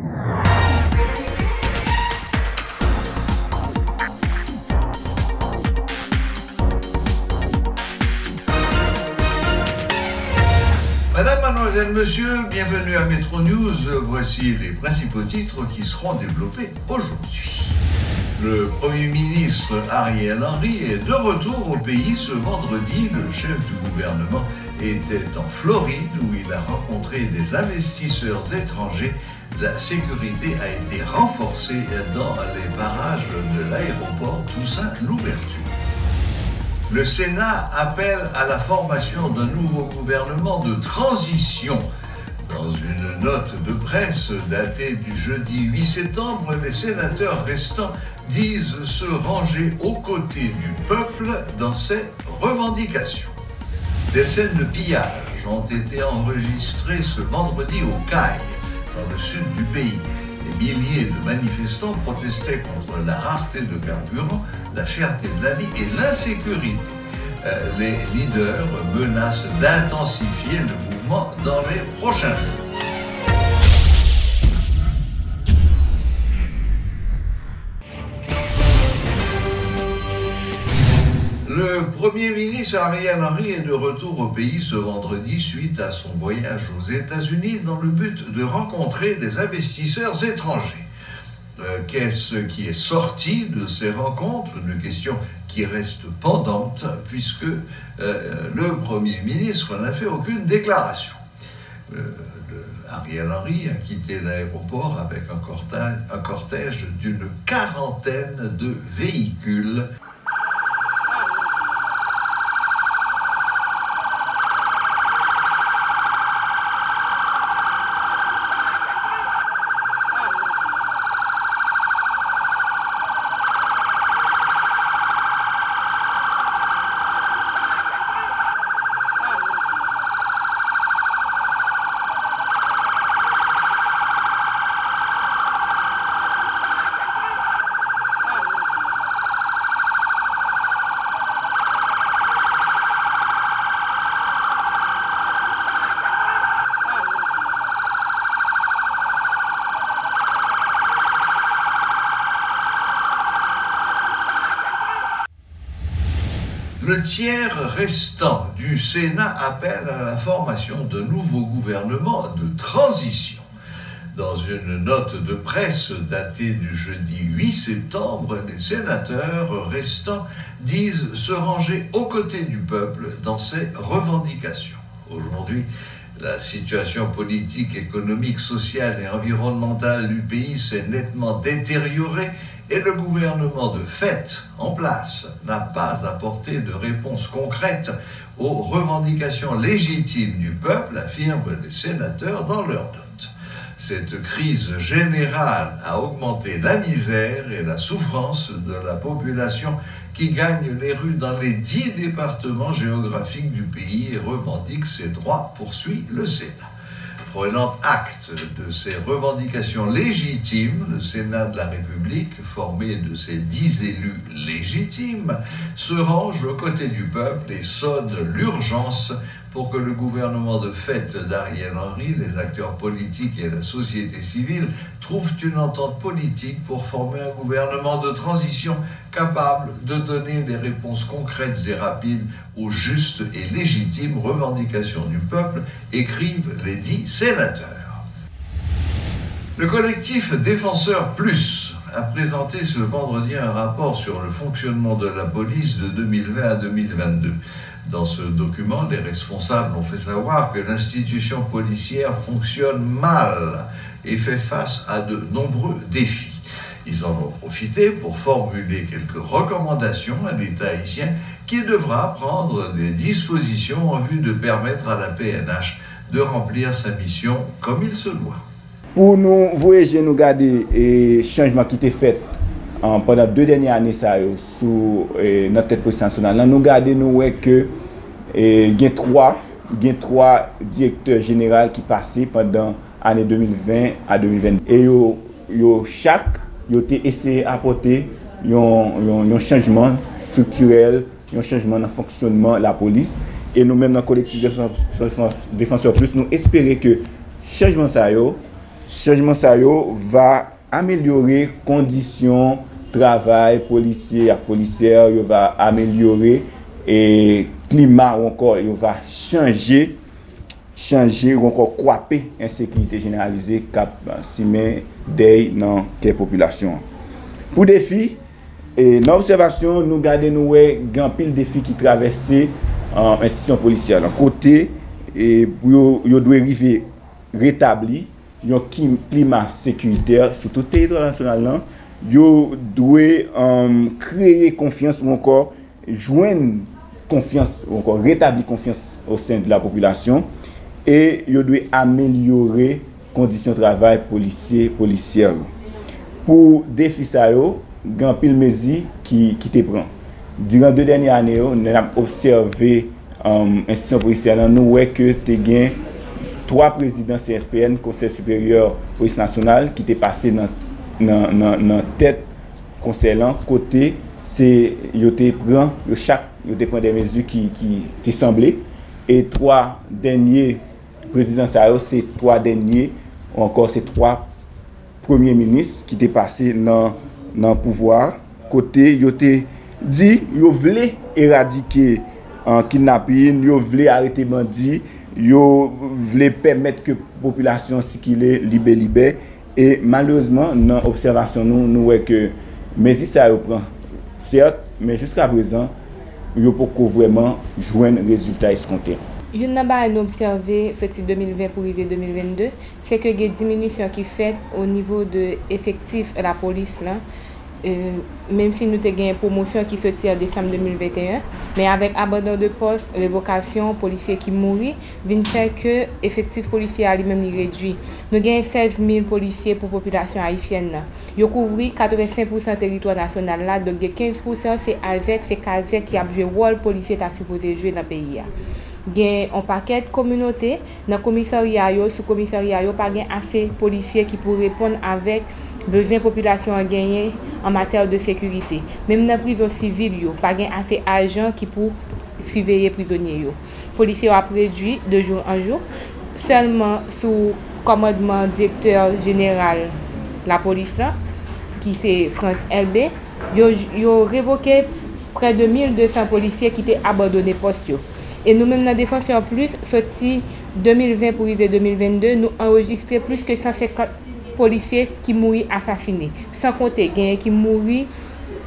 Madame, mademoiselle, monsieur, bienvenue à Metro News. Voici les principaux titres qui seront développés aujourd'hui. Le Premier ministre Ariel Henry est de retour au pays ce vendredi. Le chef du gouvernement était en Floride où il a rencontré des investisseurs étrangers. La sécurité a été renforcée dans les barrages de l'aéroport Toussaint-Louverture. Le Sénat appelle à la formation d'un nouveau gouvernement de transition. Dans une note de presse datée du jeudi 8 septembre, les sénateurs restants disent se ranger aux côtés du peuple dans ses revendications. Des scènes de pillage ont été enregistrées ce vendredi au Caille, dans le sud du pays. Des milliers de manifestants protestaient contre la rareté de carburant, la cherté de la vie et l'insécurité. Les leaders menacent d'intensifier le mouvement dans les prochains jours. Le Premier ministre Ariel Henry est de retour au pays ce vendredi suite à son voyage aux États-Unis dans le but de rencontrer des investisseurs étrangers. Qu'est-ce qui est sorti de ces rencontres? Une question qui reste pendante puisque le Premier ministre n'a fait aucune déclaration. Ariel Henry a quitté l'aéroport avec un cortège d'une quarantaine de véhicules. Le tiers restant du Sénat appelle à la formation d'un nouveau gouvernement de transition. Dans une note de presse datée du jeudi 8 septembre, les sénateurs restants disent se ranger aux côtés du peuple dans ses revendications. Aujourd'hui, la situation politique, économique, sociale et environnementale du pays s'est nettement détériorée et le gouvernement de fait en place n'a pas apporté de réponse concrète aux revendications légitimes du peuple, affirment les sénateurs dans leur note. Cette crise générale a augmenté la misère et la souffrance de la population qui gagne les rues dans les 10 départements géographiques du pays et revendique ses droits, poursuit le Sénat. Prenant acte de ces revendications légitimes, le Sénat de la République, formé de ses 10 élus légitimes, se range aux côtés du peuple et sonne l'urgence pour que le gouvernement de fait d'Ariel Henry, les acteurs politiques et la société civile trouvent une entente politique pour former un gouvernement de transition capable de donner des réponses concrètes et rapides aux justes et légitimes revendications du peuple, écrivent les 10 sénateurs. Le collectif Défenseurs Plus a présenté ce vendredi un rapport sur le fonctionnement de la police de 2020 à 2022. Dans ce document, les responsables ont fait savoir que l'institution policière fonctionne mal et fait face à de nombreux défis. Ils en ont profité pour formuler quelques recommandations à l'État haïtien qui devra prendre des dispositions en vue de permettre à la PNH de remplir sa mission comme il se doit. Pour nous voyager, nous garder les changements qui étaient faits pendant 2 dernières années sous notre tête police nationale, nous gardons nous que il y a 3 directeurs généraux qui passaient pendant l'année 2020 à 2022. Et chaque ont essayé d'apporter un changement structurel, un changement dans le fonctionnement de la police. Et nous-mêmes, dans le collectif Défenseurs Plus, nous espérons que le changement changement ça yo va améliorer conditions travail policier et policière, il va améliorer et climat ou encore il va changer ou encore croiser insécurité généralisée cap si mais des dans quelle population. Pour défi et dans observation nous garder nous grand pile défi qui traverser institution policière côté et pour yo doit arriver rétablir un climat sécuritaire sur tout le territoire national là. Yo doit créer confiance ou encore joindre confiance ou encore rétablir confiance au sein de la population et yo doit améliorer conditions de travail policières. Pour défi ça yo, grand pile mesures qui te prend. Durant 2 dernières années, on a observé institution policière nous ouais que te gain 3 présidents CSPN, Conseil supérieur police nationale qui étaient passés dans tête conseil là côté c'est yo te prend des mesures qui te semblaient et 3 derniers présidents ça c'est 3 derniers encore c'est 3 premiers ministres qui étaient passés dans pouvoir côté yo te dit yo voulait éradiquer en kidnapping, yo voulait arrêter bandits, yo voulait permettre que population circuler libre et malheureusement dans observation nous voyons que mesures ça prend certes mais jusqu'à présent yo pas vraiment joindre résultat escompté. Une n'a observé ce 2020 pour arriver 2022, c'est que il y a une diminution qui fait au niveau de effectifs de la police là. Même si nous avons une promotion qui sortit en décembre 2021, mais avec abandon de poste, révocation, policiers qui mourent, vient faire que l'effectif policier a lui-même réduit. Nous avons 16 000 policiers pour la population haïtienne. Ils couvrent 85% du territoire national, là, donc 15% c'est AZEC, c'est KAZEC qui a joué le rôle policier qui a supposé jouer dans le pays. Il y a un paquet de communautés, dans le commissariat, sous commissariat, il n'y a pas assez de policiers qui pourraient répondre avec besoin de population à gagner en matière de sécurité. Même dans la prison civile, il n'y a pas assez d'agents qui pour surveiller les prisonniers. Les policiers ont réduit de jour en jour. Seulement sous commandement directeur général de la police, qui c'est France LB, ils ont révoqué près de 1200 policiers qui étaient abandonnés poste. Et nous-mêmes, dans la défense en plus, sorti 2020 pour arriver 2022, nous enregistré plus que 150 policiers qui mourent assassinés. Sans compter, il y a qui mourent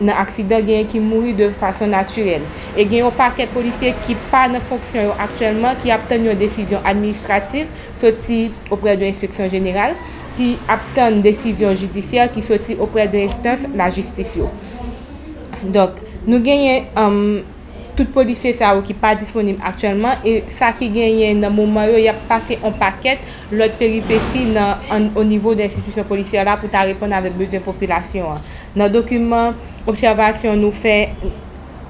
dans l'accident, il y a qui mourent de façon naturelle. Et il y a un paquet de policiers qui pas en fonction actuellement, qui obtiennent une décision administrative sortie auprès de l'inspection générale, qui obtiennent une décision judiciaire qui sortie auprès de l'instance la justice. Donc, nous gagnons tout policier ça qui pas disponible actuellement et ça qui gagne dans moment il y a passé un paquet l'autre péripétie au niveau de l'institution policière là pour répondre avec besoin de population. Dans document observation nous fait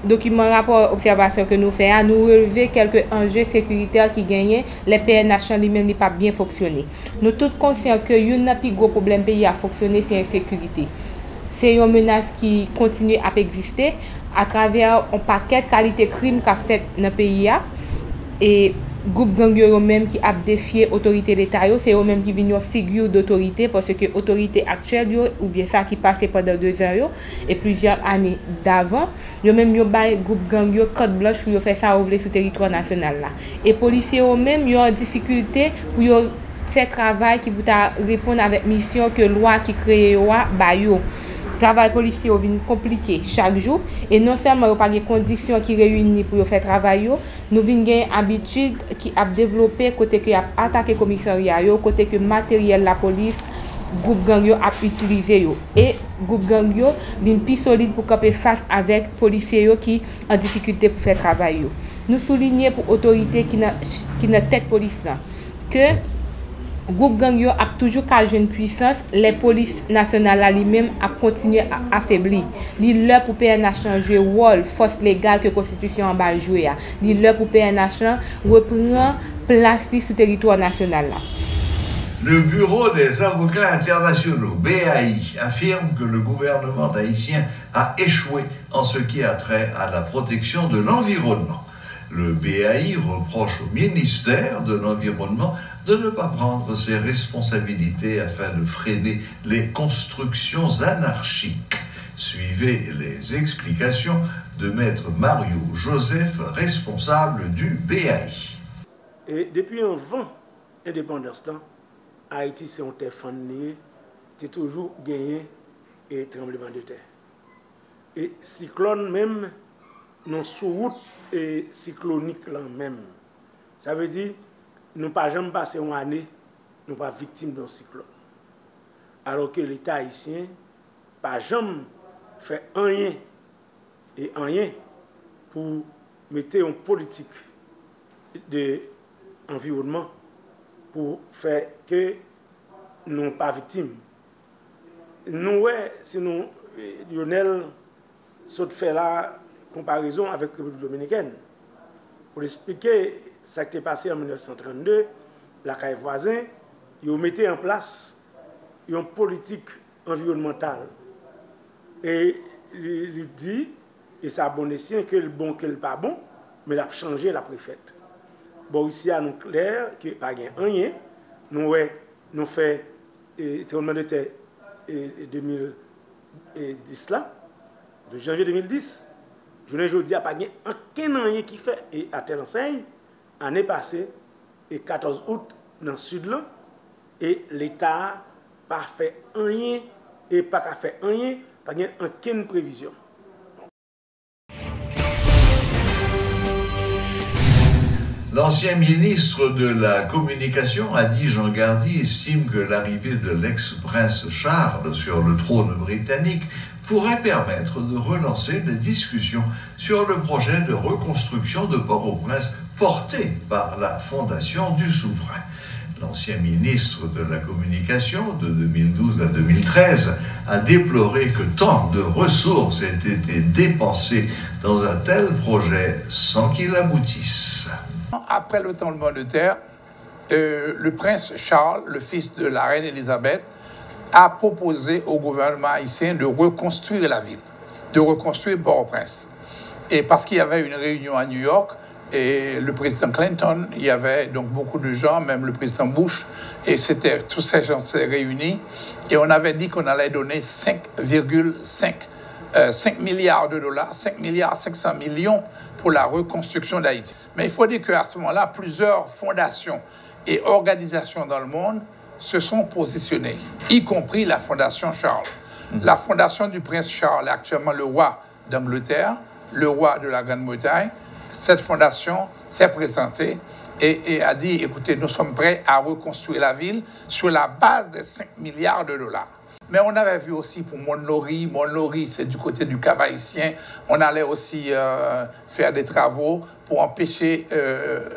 document rapport observation que nous fait nous relever quelques enjeux sécuritaires qui gagnent les PNH lui-même n'est pas bien fonctionné. Nous tous conscients que une des plus gros problèmes pays à fonctionner c'est l'insécurité. C'est une menace qui continue à exister à travers un paquet de qualité crime qu'a fait dans le pays et groupe gang yo même qui a défié autorité d'État c'est eux même qui viennent figure d'autorité parce que autorité actuelle yo, ou bien ça qui passait pendant 2 ans yo, et plusieurs années d'avant yo même yo bay groupe gang yo carte blanche pour faire ça sur le territoire national là et policiers eux même yo en difficulté pour yo faire travail qui pour répondre avec mission que loi qui crée ba yo. Travail policier est compliqué chaque jour et non seulement il n'y a pas de conditions qui réunissent pour faire travail, nous avons une habitude qui a développé côté que a attaqué commissariat, côté que matériel la police groupe gang a utilisé et groupe gang vient plus solide pour camper face avec policiers qui en difficulté pour faire travail. Nous soulignons pour autorité qui n'a tête police là que groupe gang yo a toujours qu'à jouer une puissance, les polices nationales lui-même a continué à affaiblir. Li leur pour PNH jouer rôle force légale que constitution en bas jouer. Li leur pour PNH reprend place sur territoire national là. Le Bureau des avocats internationaux, BAI, affirme que le gouvernement haïtien a échoué en ce qui a trait à la protection de l'environnement. Le BAI reproche au ministère de l'Environnement de ne pas prendre ses responsabilités afin de freiner les constructions anarchiques. Suivez les explications de Maître Mario Joseph, responsable du BAI. Et depuis un vent indépendance, Haïti, c'est un terre fondée, c'est toujours gagné et tremblement de terre. Et cyclone même, non sous-route et cyclonique là même. Ça veut dire, nous pas jamais passé une année, nous pas victimes d'un cyclone. Alors que l'État haïtien, pas jamais fait rien et rien pour mettre une politique de environnement pour faire que nous ne soyons pas victimes. Nous, si nous, Lionel, saute fait la comparaison avec la République dominicaine, pour expliquer ce qui est passé en 1932, la CAI voisin, ils ont mis en place une politique environnementale. Et il dit, et c'est à bon escient que le bon, que le pas bon, mais il a changé la préfète. Bon, ici, à nous clair, que pas rien, nous fait tremblement de terre 2010 là, de janvier 2010. Je ne dis pas aucun rien qui fait, et à telle enseigne, année passée, et 14 août, dans le sud là, et l'État n'a pas fait rien, et pas fait rien, pas aucune prévision. L'ancien ministre de la Communication, Adi Jean Gardy, estime que l'arrivée de l'ex-prince Charles sur le trône britannique pourrait permettre de relancer les discussions sur le projet de reconstruction de Port-au-Prince porté par la Fondation du Souverain. L'ancien ministre de la Communication, de 2012 à 2013, a déploré que tant de ressources aient été dépensées dans un tel projet sans qu'il aboutisse. Après le tremblement de terre, le prince Charles, le fils de la reine Elisabeth, a proposé au gouvernement haïtien de reconstruire la ville, de reconstruire Port-au-Prince. Et parce qu'il y avait une réunion à New York, et le président Clinton, il y avait donc beaucoup de gens, même le président Bush, et tous ces gens s'étaient réunis, et on avait dit qu'on allait donner 5 milliards de dollars, 5 milliards 500 millions pour la reconstruction d'Haïti. Mais il faut dire qu'à ce moment-là, plusieurs fondations et organisations dans le monde se sont positionnées, y compris la Fondation Charles. La Fondation du Prince Charles est actuellement le roi d'Angleterre, le roi de la Grande-Bretagne. Cette fondation s'est présentée et a dit, écoutez, nous sommes prêts à reconstruire la ville sur la base de 5 milliards de dollars. Mais on avait vu aussi pour Mont-Laurier, c'est du côté du Cap haïtien, on allait aussi faire des travaux pour empêcher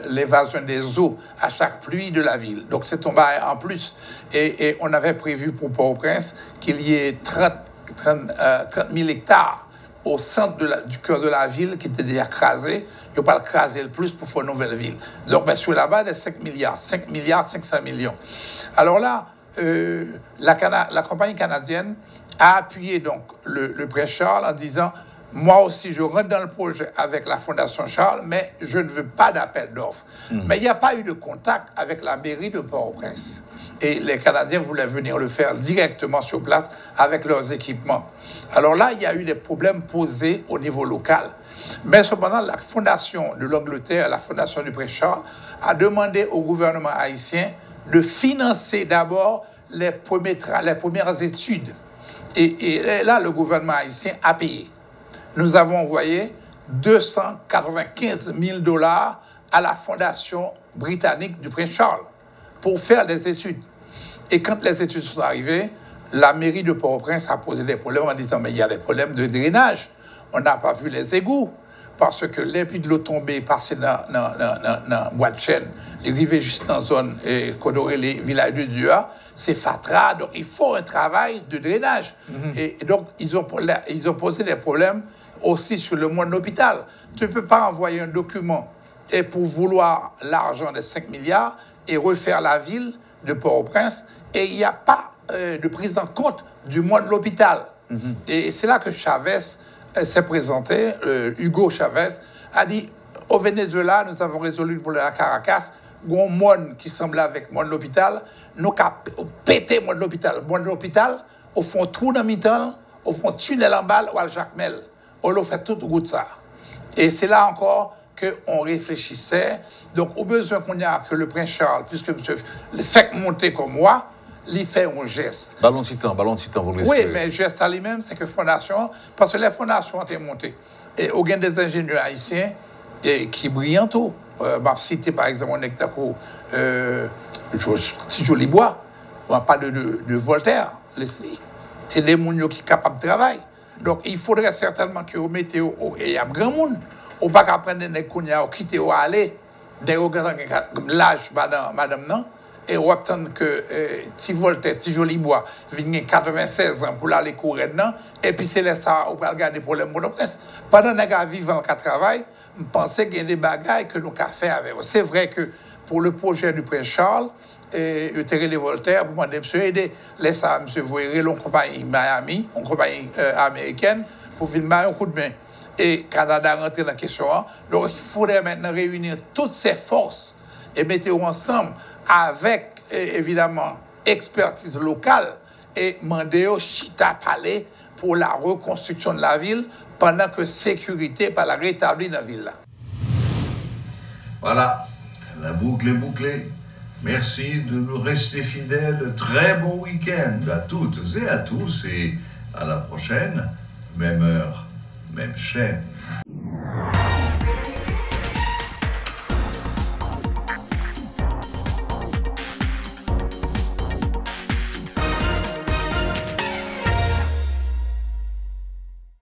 l'évasion des eaux à chaque pluie de la ville. Donc c'est tombé en plus. Et on avait prévu pour Port-au-Prince qu'il y ait 30 000 hectares au centre du cœur de la ville qui était déjà crasé. Il ne faut pas le craser le plus pour faire une nouvelle ville. Donc ben, sur la base de 5 milliards 500 millions. Alors là, la compagnie canadienne a appuyé donc le prince Charles en disant « Moi aussi, je rentre dans le projet avec la Fondation Charles, mais je ne veux pas d'appel d'offres. Mais il n'y a pas eu de contact avec la mairie de Port-au-Prince. Et les Canadiens voulaient venir le faire directement sur place avec leurs équipements. Alors là, il y a eu des problèmes posés au niveau local. Mais cependant, la Fondation de l'Angleterre, la Fondation du prince Charles, a demandé au gouvernement haïtien de financer d'abord les premières études. Et là, le gouvernement haïtien a payé. Nous avons envoyé 295 000 $ à la fondation britannique du prince Charles pour faire des études. Et quand les études sont arrivées, la mairie de Port-au-Prince a posé des problèmes en disant « Mais il y a des problèmes de drainage. On n'a pas vu les égouts. » Parce que les puits de l'eau tombée passaient dans le bois de chêne, les rivets juste dans la zone et Kodoré, les villages de Dua, c'est fatra, donc il faut un travail de drainage. Et donc, ils ont posé des problèmes aussi sur le monde de l'hôpital. Tu ne peux pas envoyer un document et pour vouloir l'argent de 5 milliards et refaire la ville de Port-au-Prince, et il n'y a pas de prise en compte du monde de l'hôpital. Et c'est là que Chavez s'est présenté, Hugo Chavez, a dit, au Venezuela, nous avons résolu le problème à Caracas, un monde qui semble avec moi de l'hôpital, nous avons pété moi de l'hôpital, au fond trou dans le mi-temps, au fond tunnel en balle ou à Jacques Mel. On l'a fait tout au goût de ça. Et c'est là encore qu'on réfléchissait. Donc, au besoin qu'on a que le prince Charles, puisque monsieur le fait monter comme moi, il fait un geste. Ballon de temps, vous le oui, mais le geste à lui-même, c'est que fondation, parce que les fondations ont été montées. Et au gain des ingénieurs haïtiens qui brillent tout. Je citer par exemple un hectare pour Tijolibois. On parle de Voltaire, Leslie. C'est des gens qui sont capables de travailler. Donc, il faudrait certainement que vous mettez il y a grand monde. On ne peut pas prendre des gens qui quittent ou aller. Dès l'âge, madame, non. Et on attend que Voltaire, Tijolibois, vienne 96 ans pour aller courir dedans. Et puis, c'est là ça, on peut regarder pour les mots de presse. Pendant que les gens vivants qui travaillent, je pensais qu'il y a des bagailles que nous avons fait avec eux. C'est vrai que pour le projet du prince Charles, et les Voltaire, pour demander, monsieur, aider, laissez ça, monsieur Voyer, une compagnie Miami, une compagnie américaine, pour filmer un coup de main. Et Canada rentre dans la question. Donc, il faudrait maintenant réunir toutes ces forces et mettre ensemble avec, évidemment, expertise locale et demander au Chita Palais pour la reconstruction de la ville pendant que sécurité par la rétablie dans la ville. Voilà, la boucle est bouclée. Merci de nous rester fidèles. Très bon week-end à toutes et à tous et à la prochaine, même heure, même chaîne.